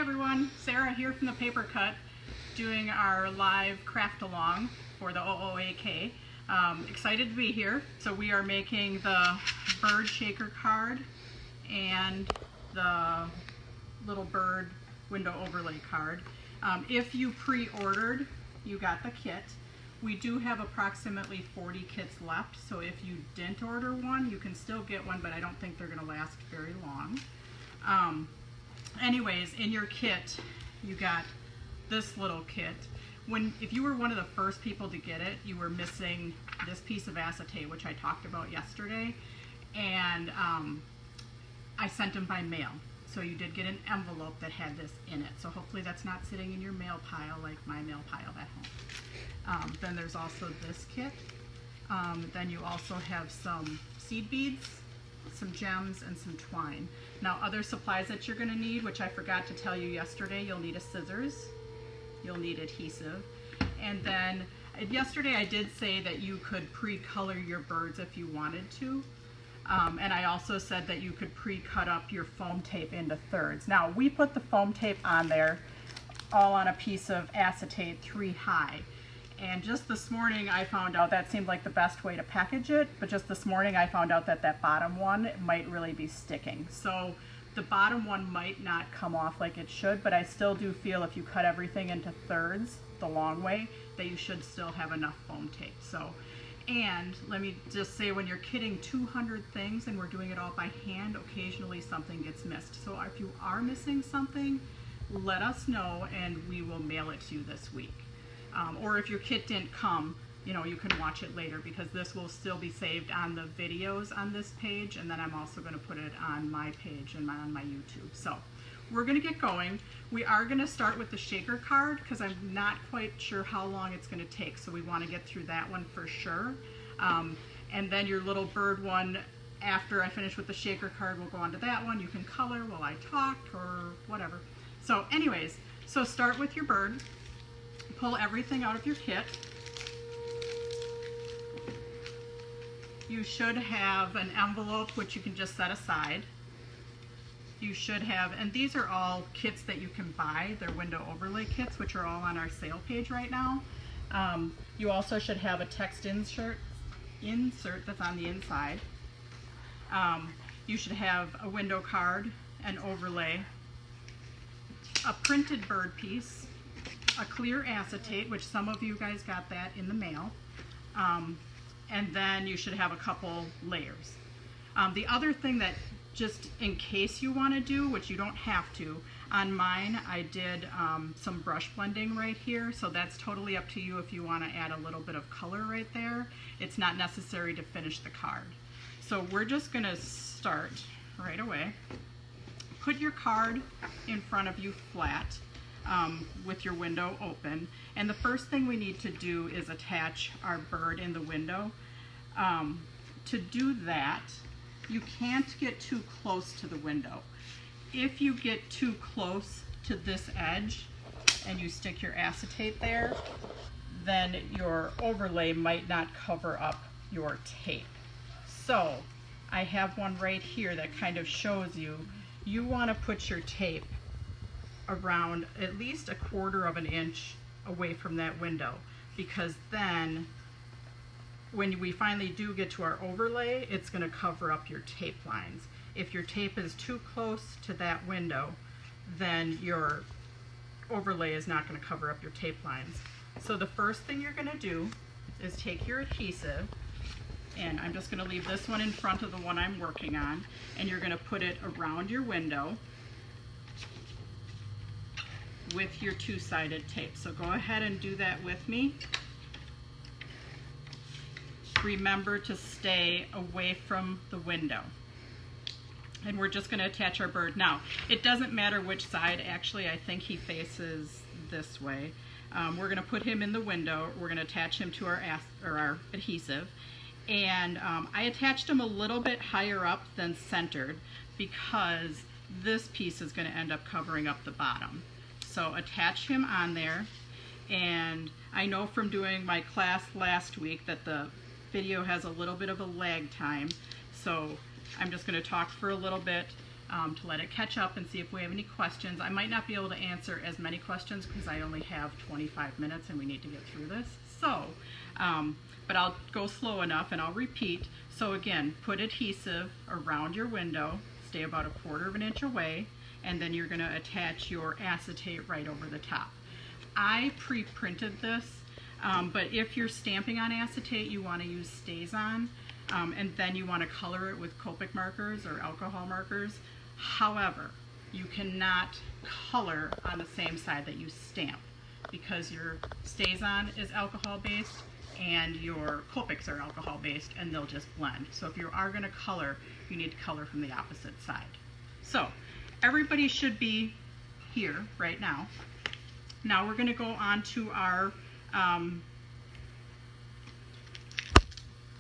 everyone, Sarah here from the Paper Cut, doing our live craft along for the OOAK. Excited to be here. So we are making the bird shaker card and the little bird window overlay card. If you pre-ordered, you got the kit. We do have approximately 40 kits left, so if you didn't order one, you can still get one, but I don't think they're going to last very long. Anyways, in your kit, you got this little kit. If you were one of the first people to get it, you were missing this piece of acetate, which I talked about yesterday, and I sent them by mail. So you did get an envelope that had this in it. So hopefully that's not sitting in your mail pile like my mail pile at home. Then there's also this kit. Then you also have some seed beads, some gems, and some twine. Now other supplies that you're going to need, which I forgot to tell you yesterday, you'll need a scissors, you'll need adhesive, and then yesterday I did say that you could pre-color your birds if you wanted to. And I also said that you could pre-cut up your foam tape into thirds. Now we put the foam tape on there all on a piece of acetate 3 high. And just this morning I found out that seemed like the best way to package it, but just this morning I found out that that bottom one might really be sticking. So the bottom one might not come off like it should, but I still do feel if you cut everything into thirds the long way, that you should still have enough foam tape. So, and let me just say, when you're kitting 200 things and we're doing it all by hand, occasionally something gets missed. So if you are missing something, let us know and we will mail it to you this week. Or if your kit didn't come, you know, you can watch it later, because this will still be saved on the videos on this page, and then I'm also going to put it on my page and on my YouTube. So we're going to get going. We are going to start with the shaker card because I'm not quite sure how long it's going to take, so we want to get through that one for sure. And then your little bird one, after I finish with the shaker card, we'll go on to that one. You can color while I talk or whatever. So anyways, so start with your bird. Pull everything out of your kit. You should have an envelope which you can just set aside. You should have, and these are all kits that you can buy. They're window overlay kits, which are all on our sale page right now. You also should have a text insert that's on the inside. You should have a window card, an overlay, a printed bird piece, a clear acetate, which some of you guys got that in the mail, and then you should have a couple layers. The other thing that, just in case you want to do, which you don't have to, on mine I did some brush blending right here, so that's totally up to you if you want to add a little bit of color right there. It's not necessary to finish the card. So we're just going to start right away. Put your card in front of you flat, with your window open, and the first thing we need to do is attach our bird in the window. To do that, you can't get too close to the window. If you get too close to this edge and you stick your acetate there, then your overlay might not cover up your tape. So I have one right here that kind of shows you want to put your tape around at least 1/4 inch away from that window, because then when we finally do get to our overlay, it's going to cover up your tape lines. If your tape is too close to that window, then your overlay is not going to cover up your tape lines. So the first thing you're going to do is take your adhesive, and I'm just going to leave this one in front of the one I'm working on, and you're going to put it around your window with your 2-sided tape. So go ahead and do that with me. Remember to stay away from the window. And we're just going to attach our bird. Now, it doesn't matter which side. Actually, I think he faces this way. We're going to put him in the window. We're going to attach him to our adhesive. And I attached him a little bit higher up than centered, because this piece is going to end up covering up the bottom. So attach him on there, and I know from doing my class last week that the video has a little bit of a lag time, so I'm just going to talk for a little bit. to let it catch up and see if we have any questions. I might not be able to answer as many questions because I only have 25 minutes and we need to get through this. So, but I'll go slow enough and I'll repeat. So again, put adhesive around your window, stay about 1/4 inch away, and then you're going to attach your acetate right over the top. I pre-printed this, but if you're stamping on acetate, you want to use StazOn, and then you want to color it with Copic markers or alcohol markers. However, you cannot color on the same side that you stamp because your StazOn is alcohol based and your Copics are alcohol based, and they'll just blend. So if you are going to color, you need to color from the opposite side. So everybody should be here right now. Now we're going to go on to our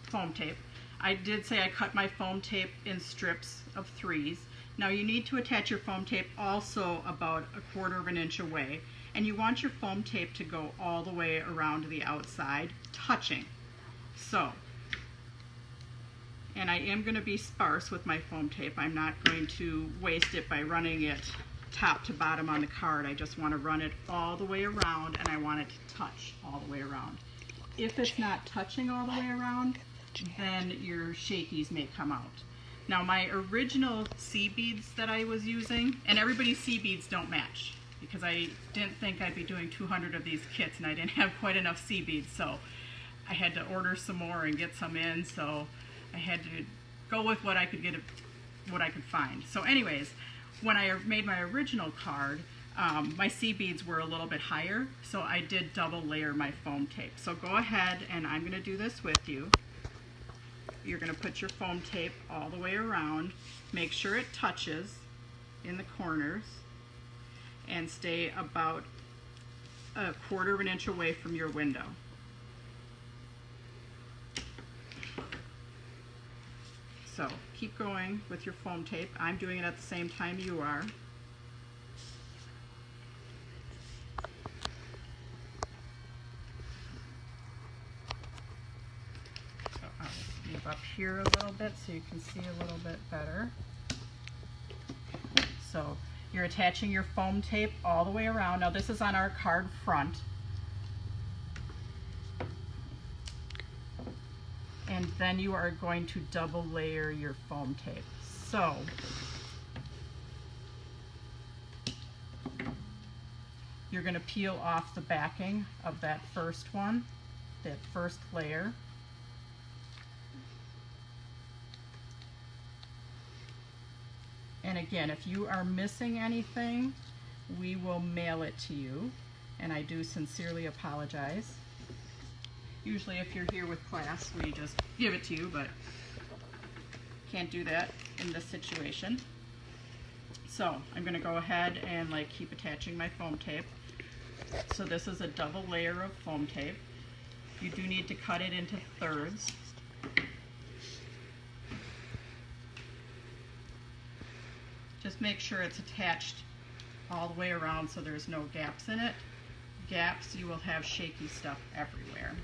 foam tape. I did say I cut my foam tape in strips of 3s. Now you need to attach your foam tape also about 1/4 inch away, and you want your foam tape to go all the way around the outside, touching. So, and I am going to be sparse with my foam tape. I'm not going to waste it by running it top to bottom on the card. I just want to run it all the way around, and I want it to touch all the way around. If it's not touching all the way around, then your shakies may come out. Now my original seed beads that I was using, and everybody's seed beads don't match because I didn't think I'd be doing 200 of these kits and I didn't have quite enough seed beads, so I had to order some more and get some in, so I had to go with what I could get, what I could find. So anyways, when I made my original card, my seed beads were a little bit higher, so I did double layer my foam tape. So go ahead, and I'm going to do this with you. You're going to put your foam tape all the way around. Make sure it touches in the corners and stay about 1/4 inch away from your window. So keep going with your foam tape. I'm doing it at the same time you are. So I'll move up here a little bit so you can see a little bit better. So you're attaching your foam tape all the way around. Now this is on our card front. And then you are going to double layer your foam tape. So you're going to peel off the backing of that first one, that first layer. And again, if you are missing anything, we will mail it to you, and I do sincerely apologize. Usually if you're here with class, we just give it to you, but can't do that in this situation. So I'm going to go ahead and keep attaching my foam tape. So this is a double layer of foam tape. You do need to cut it into thirds. Just make sure it's attached all the way around so there's no gaps in it. Gaps, you will have shaky stuff everywhere.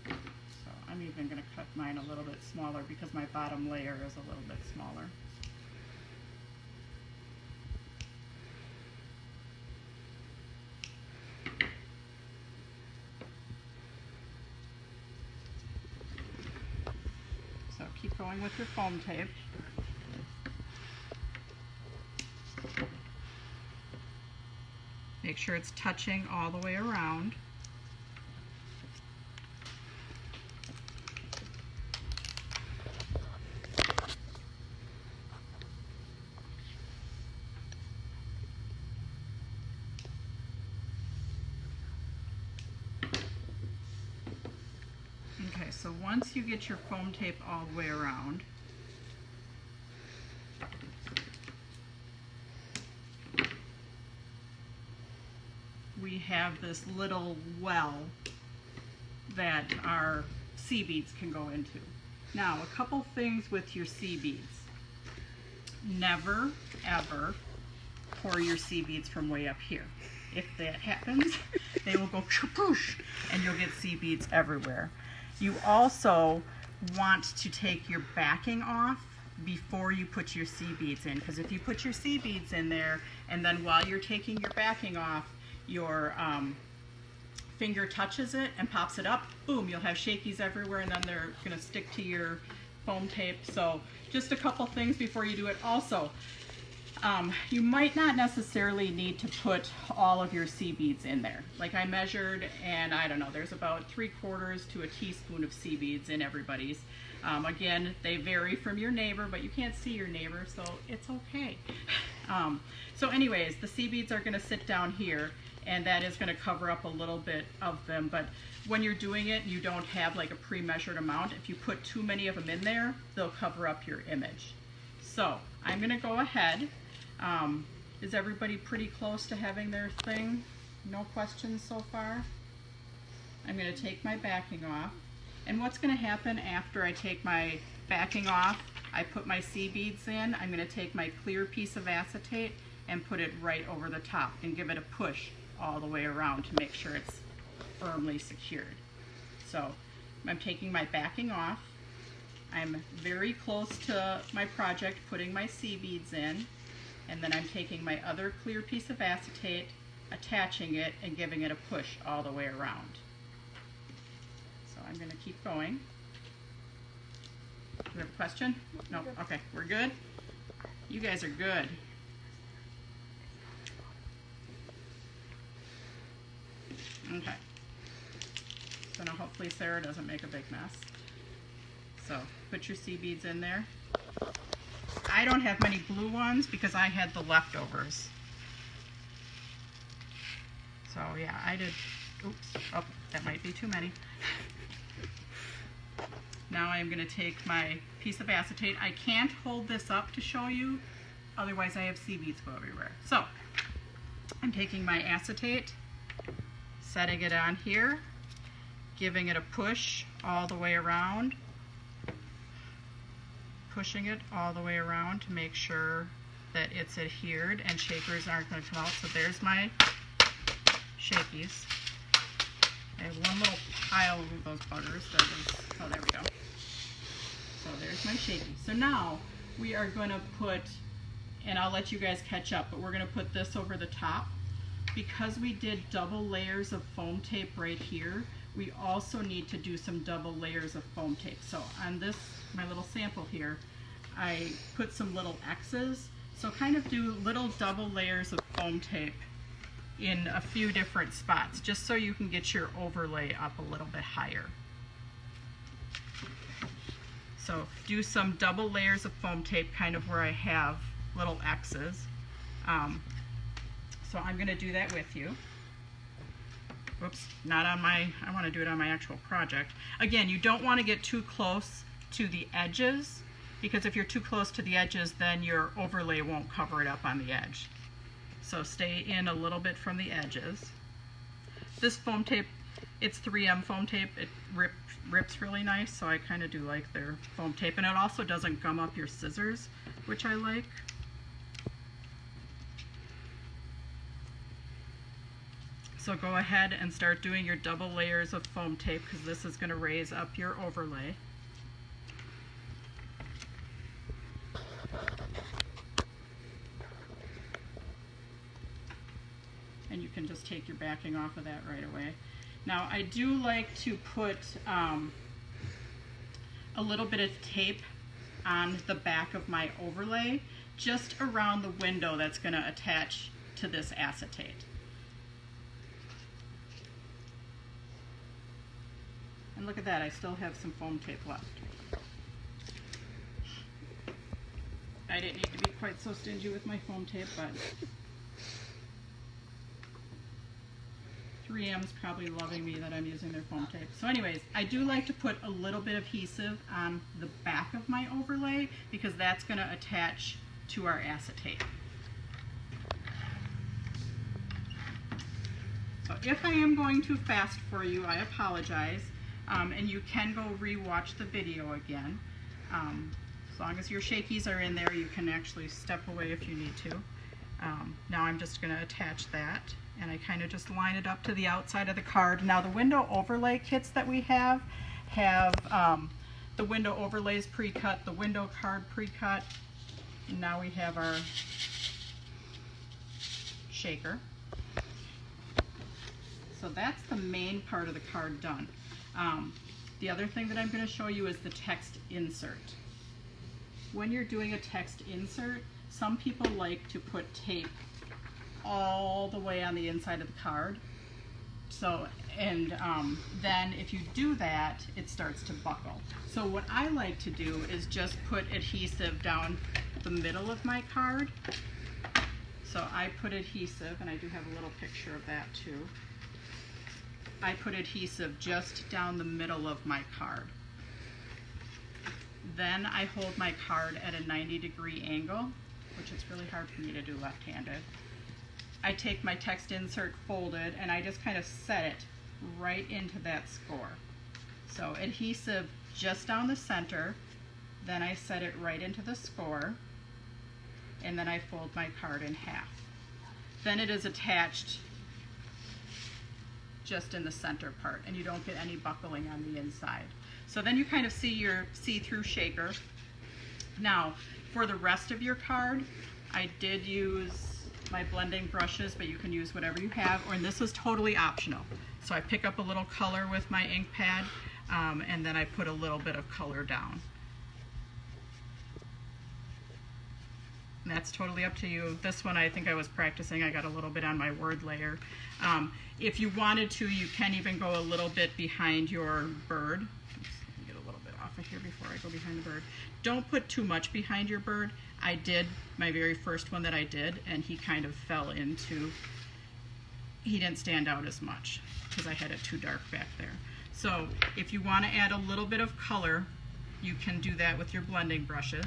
So I'm even going to cut mine a little bit smaller because my bottom layer is a little bit smaller. So keep going with your foam tape. Make sure it's touching all the way around. Okay, so once you get your foam tape all the way around, we have this little well that our sea beads can go into. Now, a couple things with your sea beads. Never, ever pour your sea beads from way up here. If that happens, they will go shapoosh, and you'll get sea beads everywhere. You also want to take your backing off before you put your C beads in, because if you put your C beads in there and then while you're taking your backing off, your finger touches it and pops it up, boom, you'll have shakies everywhere, and then they're going to stick to your foam tape. So just a couple things before you do it. Also, you might not necessarily need to put all of your C beads in there. Like I measured, and I don't know, there's about 3/4 to a teaspoon of C beads in everybody's. Again, they vary from your neighbor, but you can't see your neighbor, so it's okay. So anyways, the C beads are going to sit down here, and that is going to cover up a little bit of them. But when you're doing it, you don't have like a pre-measured amount. If you put too many of them in there, they'll cover up your image. So I'm going to go ahead. Is everybody pretty close to having their thing? No questions so far? I'm going to take my backing off. And what's going to happen after I take my backing off, I put my C beads in, I'm going to take my clear piece of acetate and put it right over the top and give it a push all the way around to make sure it's firmly secured. So I'm taking my backing off. I'm very close to my project, putting my C beads in, and then I'm taking my other clear piece of acetate, attaching it, and giving it a push all the way around. So I'm going to keep going. Do you have a question? No? Okay, we're good? You guys are good. Okay. So now hopefully Sarah doesn't make a big mess. So put your C beads in there. I don't have many blue ones because I had the leftovers. So yeah, I did, oops, oh, that might be too many. Now I'm going to take my piece of acetate. I can't hold this up to show you, otherwise I have C beads go everywhere. So I'm taking my acetate, setting it on here, giving it a push all the way around, pushing it all the way around to make sure that it's adhered and shakers aren't going to come out. So there's my shakies. I have one little pile of those buggers. Oh, there we go. So there's my shakies. So now we are going to put, and I'll let you guys catch up, but we're going to put this over the top. Because we did double layers of foam tape right here, we also need to do some double layers of foam tape. So on this, my little sample here, I put some little X's. So kind of do little double layers of foam tape in a few different spots, just so you can get your overlay up a little bit higher. So do some double layers of foam tape kind of where I have little X's. So I'm going to do that with you. Oops, not on my, I want to do it on my actual project. Again, you don't want to get too close to the edges, because if you're too close to the edges, then your overlay won't cover it up on the edge. So stay in a little bit from the edges. This foam tape, it's 3M foam tape. It rips really nice, so I kind of do like their foam tape. And it also doesn't gum up your scissors, which I like. So go ahead and start doing your double layers of foam tape, because this is going to raise up your overlay. And you can just take your backing off of that right away. Now I do like to put a little bit of tape on the back of my overlay, just around the window that's going to attach to this acetate. And look at that, I still have some foam tape left. I didn't need to be quite so stingy with my foam tape, but 3M's probably loving me that I'm using their foam tape. So anyways, I do like to put a little bit of adhesive on the back of my overlay, because that's going to attach to our acetate. So if I am going too fast for you, I apologize. And you can go re-watch the video again. As long as your shakies are in there, you can actually step away if you need to. Now I'm just going to attach that, and I kind of just line it up to the outside of the card. Now the window overlay kits that we have the window overlays pre-cut, the window card pre-cut, and now we have our shaker. So that's the main part of the card done. The other thing that I'm going to show you is the text insert. When you're doing a text insert, some people like to put tape all the way on the inside of the card. So, and then if you do that, it starts to buckle. So what I like to do is just put adhesive down the middle of my card. So I put adhesive, and I do have a little picture of that too. I put adhesive just down the middle of my card. Then I hold my card at a 90-degree angle, which is really hard for me to do left-handed. I take my text insert folded and I just kind of set it right into that score. So adhesive just down the center, then I set it right into the score, and then I fold my card in half. Then it is attached just in the center part, and you don't get any buckling on the inside. So then you kind of see your see-through shaker. Now, for the rest of your card, I did use my blending brushes, but you can use whatever you have, and this was totally optional. So I pick up a little color with my ink pad, and then I put a little bit of color down. And that's totally up to you. This one I think I was practicing. I got a little bit on my word layer. If you wanted to, you can even go a little bit behind your bird. Oops, let me get a little bit off of here before I go behind the bird. Don't put too much behind your bird. I did my very first one that I did, and he kind of fell into, he didn't stand out as much because I had it too dark back there. So if you want to add a little bit of color, you can do that with your blending brushes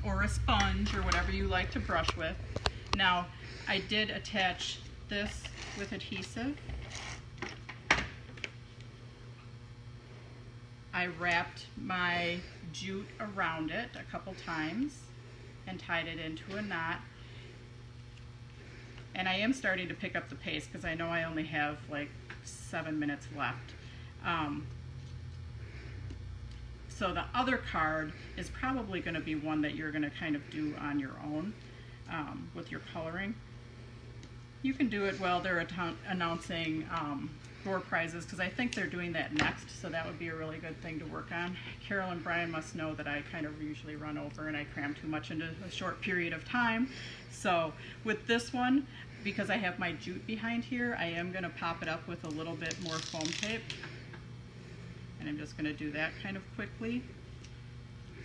or a sponge or whatever you like to brush with. Now, I did attach this with adhesive. I wrapped my jute around it a couple times and tied it into a knot. And I am starting to pick up the pace because I know I only have like 7 minutes left. So the other card is probably going to be one that you're going to kind of do on your own with your coloring. You can do it while they're announcing door prizes, because I think they're doing that next, so that would be a really good thing to work on. Carol and Brian must know that I kind of usually run over and I cram too much into a short period of time. So with this one, because I have my jute behind here, I am going to pop it up with a little bit more foam tape. And I'm just going to do that kind of quickly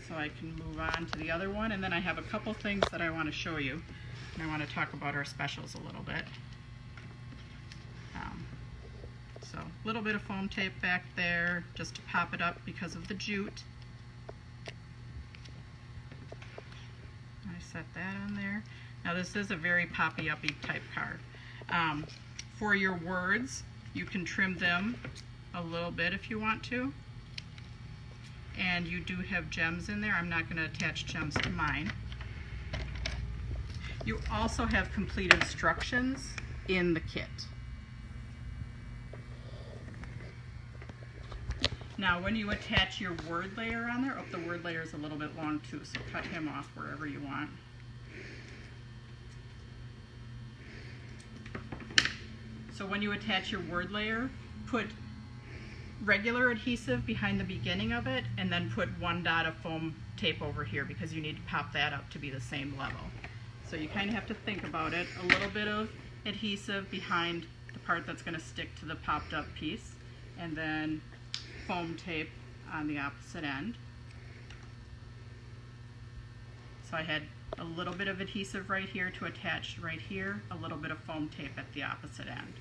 so I can move on to the other one. And then I have a couple things that I want to show you. And I want to talk about our specials a little bit. So a little bit of foam tape back there just to pop it up because of the jute. I set that on there. Now this is a very poppy-uppy type card. For your words, you can trim them a little bit if you want to. And you do have gems in there. I'm not going to attach gems to mine. You also have complete instructions in the kit. Now when you attach your word layer on there, oh, the word layer is a little bit long too, so cut him off wherever you want. So when you attach your word layer, put regular adhesive behind the beginning of it, and then put one dot of foam tape over here because you need to pop that up to be the same level. So you kind of have to think about it. A little bit of adhesive behind the part that's going to stick to the popped up piece, and then foam tape on the opposite end. So I had a little bit of adhesive right here to attach right here, a little bit of foam tape at the opposite end.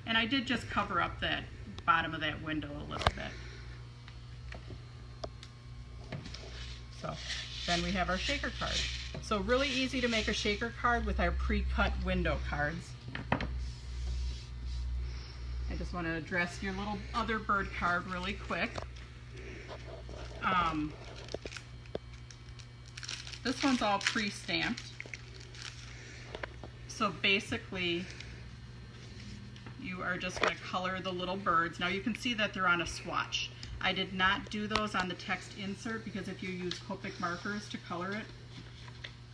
And I did just cover up that bottom of that window a little bit. So then we have our shaker card. So really easy to make a shaker card with our pre-cut window cards. I just want to address your little other bird card really quick. This one's all pre-stamped. So basically, you are just going to color the little birds. Now you can see that they're on a swatch. I did not do those on the text insert because if you use Copic markers to color it,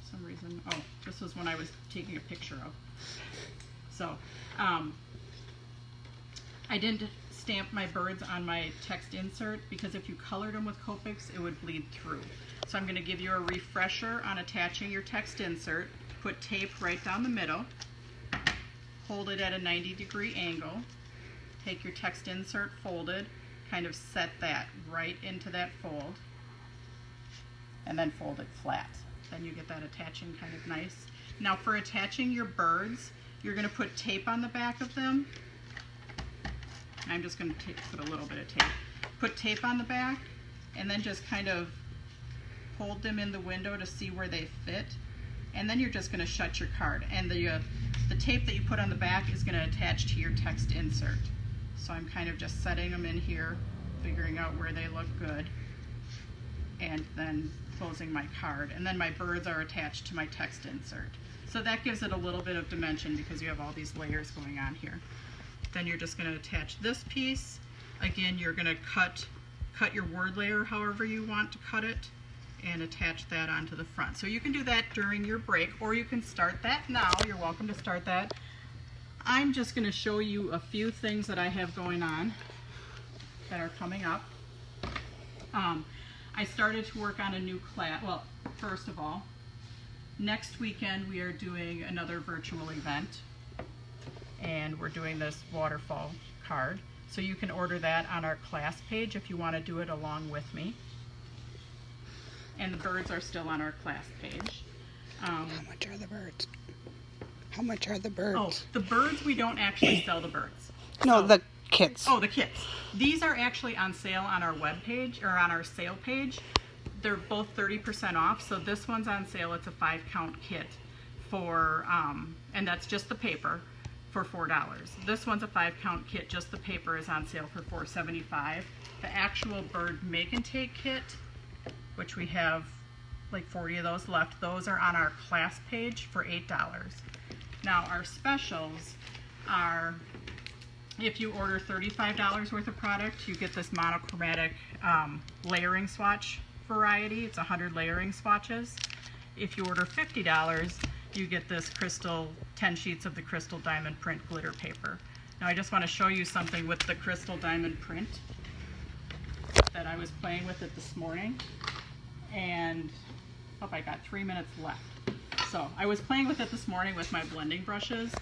for some reason, oh, this was when I was taking a picture of. So, I didn't stamp my birds on my text insert because if you colored them with Copics, it would bleed through. So I'm going to give you a refresher on attaching your text insert. Put tape right down the middle, hold it at a 90-degree angle, take your text insert folded, kind of set that right into that fold, and then fold it flat. Then you get that attaching kind of nice. Now for attaching your birds, you're going to put tape on the back of them. I'm just going to put a little bit of tape. Put tape on the back and then just kind of hold them in the window to see where they fit. And then you're just going to shut your card. And the tape that you put on the back is going to attach to your text insert. So I'm kind of just setting them in here, figuring out where they look good, and then closing my card. And then my birds are attached to my text insert. So that gives it a little bit of dimension because you have all these layers going on here. Then you're just going to attach this piece. Again, you're going to cut your word layer however you want to cut it and attach that onto the front. So you can do that during your break, or you can start that now. You're welcome to start that. I'm just going to show you a few things that I have going on that are coming up. I started to work on a new class. Well, first of all, next weekend we are doing another virtual event, and we're doing this waterfall card. So you can order that on our class page if you want to do it along with me. And the birds are still on our class page. How much are the birds? How much are the birds? Oh, the birds, we don't actually sell the birds. No, So- the kits. Oh, the kits. These are actually on sale on our web page, or on our sale page. They're both 30% off. So this one's on sale. It's a 5-count kit for, and that's just the paper, for $4. This one's a 5-count kit. Just the paper is on sale for $4.75. The actual bird make and take kit, which we have like 40 of those left, those are on our class page for $8. Now our specials are, if you order $35 worth of product, you get this monochromatic layering swatch variety. It's 100 layering swatches. If you order $50, you get this crystal, 10 sheets of the crystal diamond print glitter paper. Now I just want to show you something with the crystal diamond print that I was playing with it this morning. And I got 3 minutes left. So I was playing with it this morning with my blending brushes.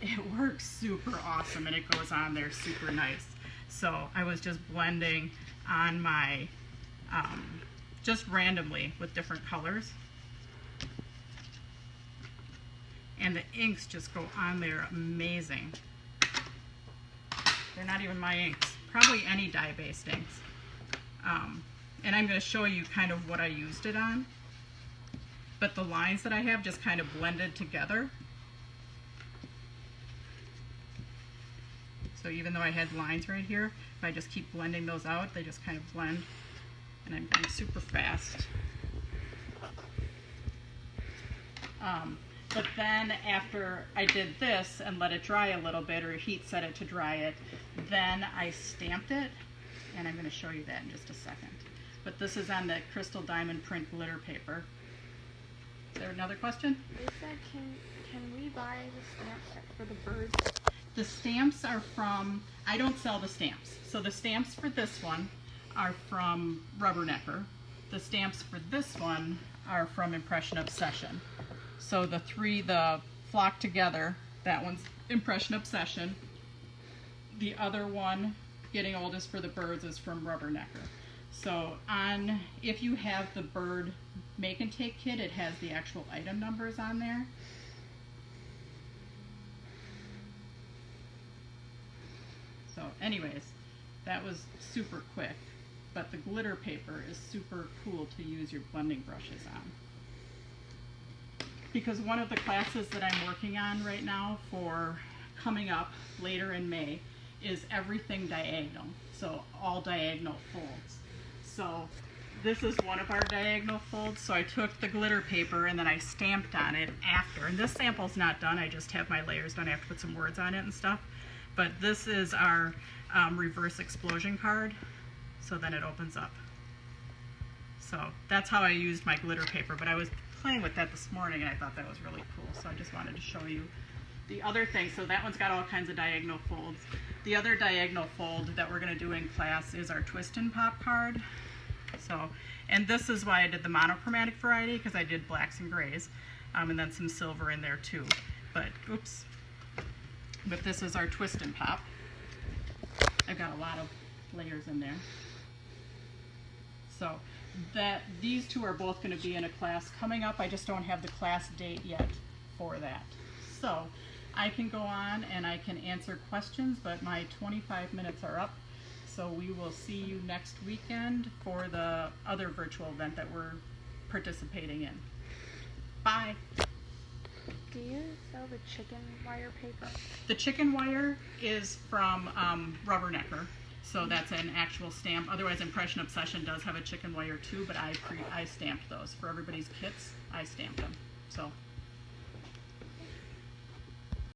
It works super awesome and it goes on there super nice. So I was just blending on my, just randomly with different colors. And the inks just go on there amazing. They're not even my inks, probably any dye-based inks. And I'm going to show you kind of what I used it on. But the lines that I have just kind of blended together. So even though I had lines right here, if I just keep blending those out, they just kind of blend. And I'm going super fast. But then after I did this and let it dry a little bit, or heat set it to dry it, then I stamped it. And I'm going to show you that in just a second. But this is on the crystal diamond print glitter paper. Is there another question? They said, can we buy the stamps for the birds? The stamps are from, I don't sell the stamps. So the stamps for this one are from Rubbernecker. The stamps for this one are from Impression Obsession. So the flock together, that one's Impression Obsession. The other one, Getting Oldest for the Birds, is from Rubbernecker. So if you have the bird make and take kit, it has the actual item numbers on there. So anyways, that was super quick, but the glitter paper is super cool to use your blending brushes on. Because one of the classes that I'm working on right now for coming up later in May is everything diagonal, so all diagonal folds. So this is one of our diagonal folds, so I took the glitter paper and then I stamped on it after. And this sample's not done, I just have my layers done. I have to put some words on it and stuff. But this is our reverse explosion card. So then it opens up. So that's how I used my glitter paper, but I was playing with that this morning and I thought that was really cool. So I just wanted to show you the other thing. So that one's got all kinds of diagonal folds. The other diagonal fold that we're going to do in class is our twist and pop card. So, and this is why I did the monochromatic variety, because I did blacks and grays, and then some silver in there too. But, oops. But this is our twist and pop. I've got a lot of layers in there. So that these two are both going to be in a class coming up. I just don't have the class date yet for that. So I can go on and I can answer questions, but my 25 minutes are up. So we will see you next weekend for the other virtual event that we're participating in. Bye. Do you sell the chicken wire paper? The chicken wire is from Rubbernecker. So that's an actual stamp. Otherwise, Impression Obsession does have a chicken wire too, but I stamped those. For everybody's kits, I stamped them. So